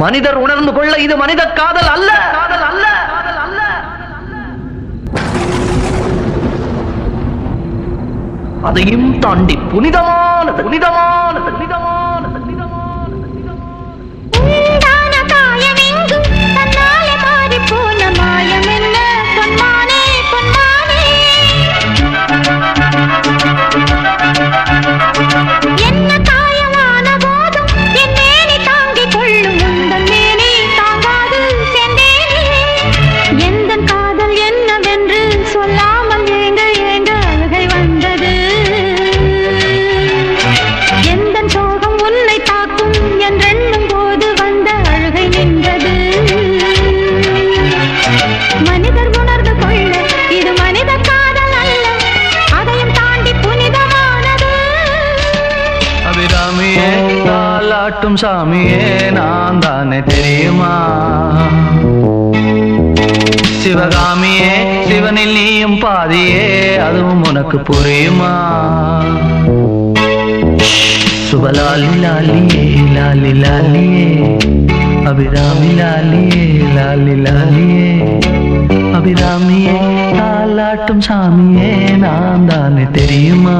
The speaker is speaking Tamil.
மனிதர் உணர்ந்து கொள்ள இது மனித காதல் அல்ல, காதல் அல்ல, காதல் அல்ல. அதையும் தாண்டி புனிதமானது, புனிதமானது, புனிதமானது, புனிதமானது. உண்டான காயமெங்கு தன்னாலே மாறி போன மாயம் என்ன பொன்மானே, பொன்மானே. என்ன காயமான போதும் என் மேனி தாங்கிக் கொள்ளும் உந்தன் மேனி தாங்காது சென்றேனே. எந்தன் காதல் என்னவென்று சொல்லாமல் ஏங்க ஏங்க அழுகை வந்தது. எந்தன் சோகம் உன்னை தாக்கும் என்றெண்ணும் போது வந்த அழுகை நின்றது. மனிதர் உணர்ந்து கொள்ள இது மனித காதல் அல்ல, அதையும் தாண்டி புனிதமானது. அபிராமியே தாலாட்டும் சாமியே நான் தானே தெரியுமா? சிவகாமியே சிவனில் நீயும் பாதியே அதுவும் உனக்கு புரியுமா? சுபலாலி லாலியே லாலி லாலியே அபிராமி லாலியே லாலி லாலியே அபிராமியே தாலாட்டும் சாமியே நான் தானே தெரியுமா?